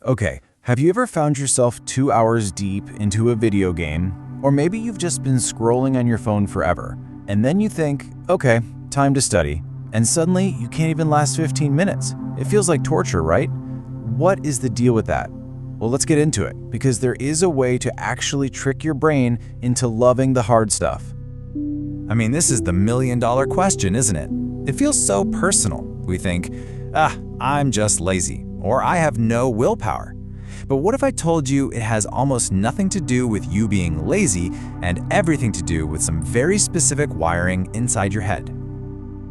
Okay, have you ever found yourself 2 hours deep into a video game? Or maybe you've just been scrolling on your phone forever, and then you think, okay, time to study, and suddenly you can't even last 15 minutes. It feels like torture, right? What is the deal with that? Well, let's get into it, because there is a way to actually trick your brain into loving the hard stuff. I mean, this is the million-dollar question, isn't it? It feels so personal. We think, I'm just lazy, or I have no willpower. But what if I told you it has almost nothing to do with you being lazy and everything to do with some very specific wiring inside your head?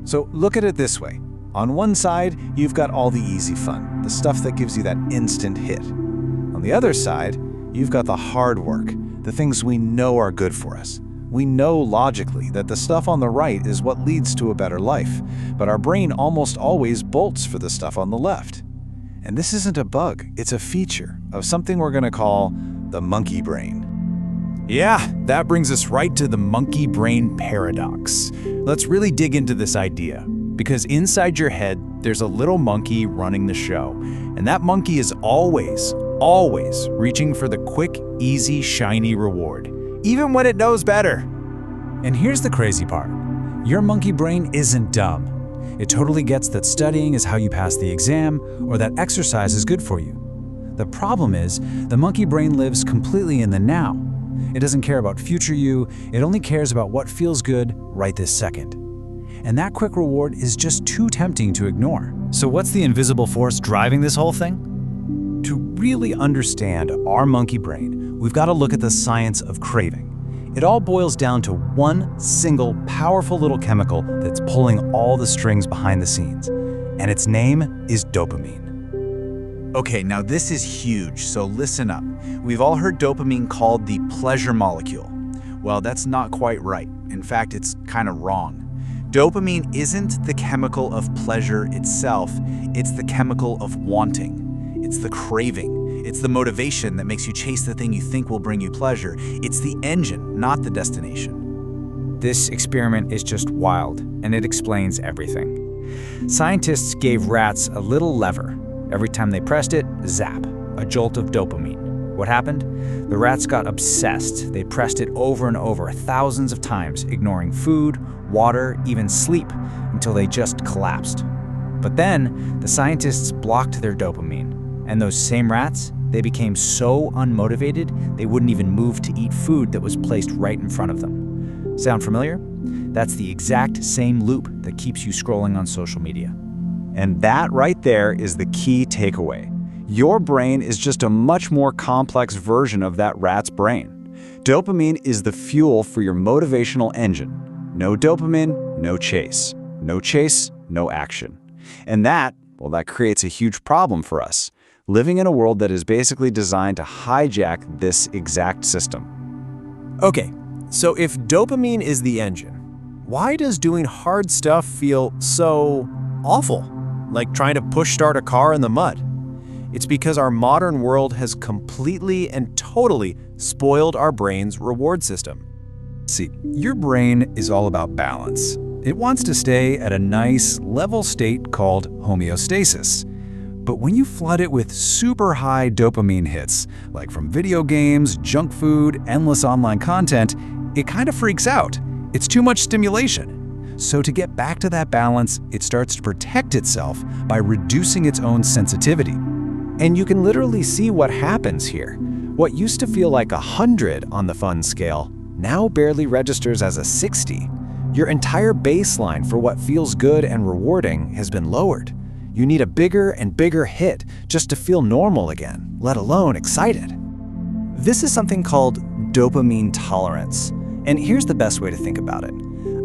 So look at it this way. On one side, you've got all the easy fun, the stuff that gives you that instant hit. On the other side, you've got the hard work, the things we know are good for us. We know logically that the stuff on the right is what leads to a better life, but our brain almost always bolts for the stuff on the left. And this isn't a bug, it's a feature of something we're going to call the monkey brain. Yeah, that brings us right to the monkey brain paradox. Let's really dig into this idea, because inside your head, there's a little monkey running the show, and that monkey is always reaching for the quick, easy, shiny reward, even when it knows better. And here's the crazy part. Your monkey brain isn't dumb. It totally gets that studying is how you pass the exam, or that exercise is good for you. The problem is, the monkey brain lives completely in the now. It doesn't care about future you, it only cares about what feels good right this second. And that quick reward is just too tempting to ignore. So what's the invisible force driving this whole thing? To really understand our monkey brain, we've got to look at the science of craving. It all boils down to one single, powerful little chemical that's pulling all the strings behind the scenes. And its name is dopamine. Okay, now this is huge, so listen up. We've all heard dopamine called the pleasure molecule. Well, that's not quite right. In fact, it's kind of wrong. Dopamine isn't the chemical of pleasure itself, it's the chemical of wanting. It's the craving. It's the motivation that makes you chase the thing you think will bring you pleasure. It's the engine, not the destination. This experiment is just wild, and it explains everything. Scientists gave rats a little lever. Every time they pressed it, zap, a jolt of dopamine. What happened? The rats got obsessed. They pressed it over and over, thousands of times, ignoring food, water, even sleep, until they just collapsed. But then, the scientists blocked their dopamine. And those same rats, they became so unmotivated, they wouldn't even move to eat food that was placed right in front of them. Sound familiar? That's the exact same loop that keeps you scrolling on social media. And that right there is the key takeaway. Your brain is just a much more complex version of that rat's brain. Dopamine is the fuel for your motivational engine. No dopamine, no chase. No chase, no action. And that creates a huge problem for us, living in a world that is basically designed to hijack this exact system. Okay, so if dopamine is the engine, why does doing hard stuff feel so awful? Like trying to push start a car in the mud. It's because our modern world has completely and totally spoiled our brain's reward system. See, your brain is all about balance. It wants to stay at a nice, level state called homeostasis. But when you flood it with super high dopamine hits, like from video games, junk food, endless online content, it kind of freaks out. It's too much stimulation. So to get back to that balance, it starts to protect itself by reducing its own sensitivity. And you can literally see what happens here. What used to feel like 100 on the fun scale now barely registers as a 60. Your entire baseline for what feels good and rewarding has been lowered. You need a bigger and bigger hit just to feel normal again, let alone excited. This is something called dopamine tolerance. And here's the best way to think about it.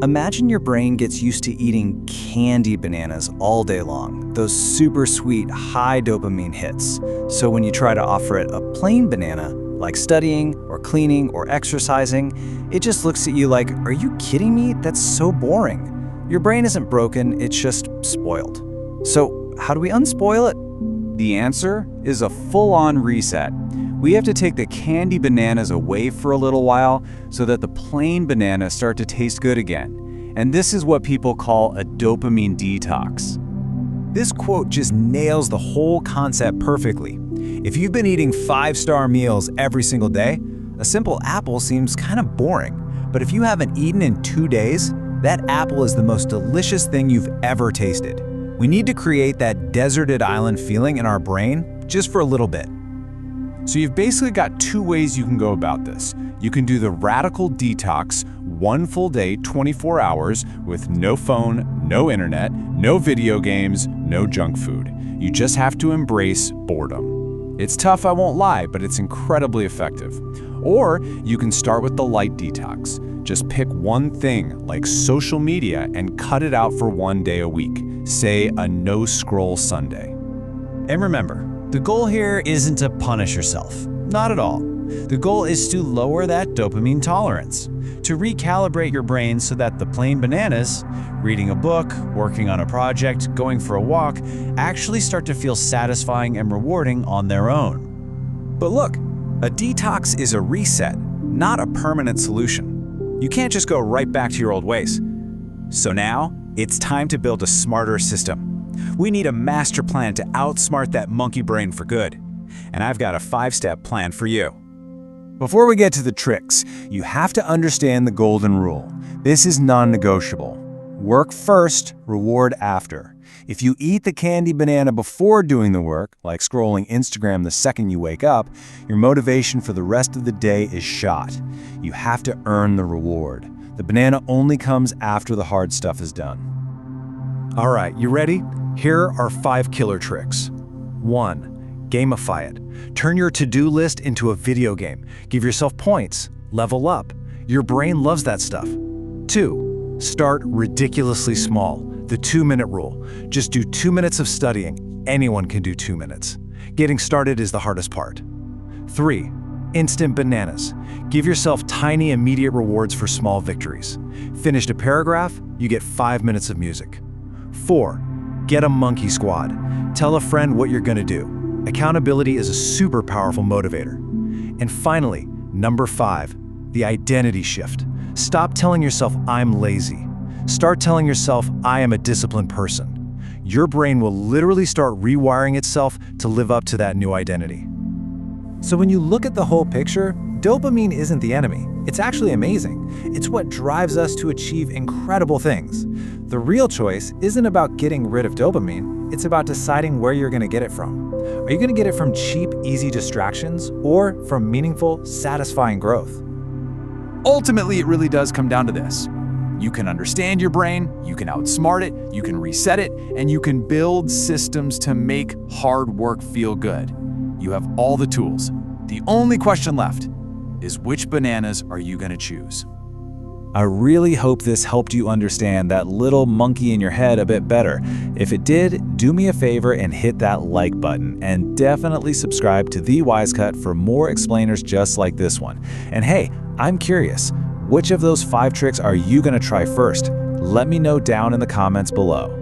Imagine your brain gets used to eating candy bananas all day long, those super sweet, high dopamine hits. So when you try to offer it a plain banana, like studying or cleaning or exercising, it just looks at you like, are you kidding me? That's so boring. Your brain isn't broken, it's just spoiled. So how do we unspoil it? The answer is a full-on reset. We have to take the candy bananas away for a little while so that the plain bananas start to taste good again. And this is what people call a dopamine detox. This quote just nails the whole concept perfectly. If you've been eating 5-star meals every single day, a simple apple seems kind of boring. But if you haven't eaten in 2 days, that apple is the most delicious thing you've ever tasted. We need to create that deserted island feeling in our brain just for a little bit. So you've basically got 2 ways you can go about this. You can do the radical detox, 1 full day, 24 hours, with no phone, no internet, no video games, no junk food. You just have to embrace boredom. It's tough, I won't lie, but it's incredibly effective. Or you can start with the light detox. Just pick one thing, like social media, and cut it out for 1 day a week. Say a no-scroll Sunday. And remember, the goal here isn't to punish yourself. Not at all. The goal is to lower that dopamine tolerance, to recalibrate your brain so that the plain bananas, reading a book, working on a project, going for a walk, actually start to feel satisfying and rewarding on their own. But look, a detox is a reset, not a permanent solution. You can't just go right back to your old ways. So now, it's time to build a smarter system. We need a master plan to outsmart that monkey brain for good. And I've got a 5-step plan for you. Before we get to the tricks, you have to understand the golden rule. This is non-negotiable. Work first, reward after. If you eat the candy banana before doing the work, like scrolling Instagram the second you wake up, your motivation for the rest of the day is shot. You have to earn the reward. The banana only comes after the hard stuff is done. All right, you ready? Here are 5 killer tricks. 1. Gamify it. Turn your to-do list into a video game. Give yourself points. Level up. Your brain loves that stuff. 2. Start ridiculously small. The 2-minute rule. Just do 2 minutes of studying. Anyone can do 2 minutes. Getting started is the hardest part. 3. Instant bananas. Give yourself tiny, immediate rewards for small victories. Finished a paragraph, you get 5 minutes of music. 4. Get a monkey squad. Tell a friend what you're gonna do. Accountability is a super powerful motivator. And finally, number 5, the identity shift. Stop telling yourself, I'm lazy. Start telling yourself, I am a disciplined person. Your brain will literally start rewiring itself to live up to that new identity. So when you look at the whole picture, dopamine isn't the enemy. It's actually amazing. It's what drives us to achieve incredible things. The real choice isn't about getting rid of dopamine, it's about deciding where you're gonna get it from. Are you gonna get it from cheap, easy distractions, or from meaningful, satisfying growth? Ultimately, it really does come down to this. You can understand your brain, you can outsmart it, you can reset it, and you can build systems to make hard work feel good. You have all the tools. The only question left is, which bananas are you gonna choose? I really hope this helped you understand that little monkey in your head a bit better. If it did, do me a favor and hit that like button, and definitely subscribe to The Wise Cut for more explainers just like this one. And hey, I'm curious, which of those 5 tricks are you gonna try first? Let me know down in the comments below.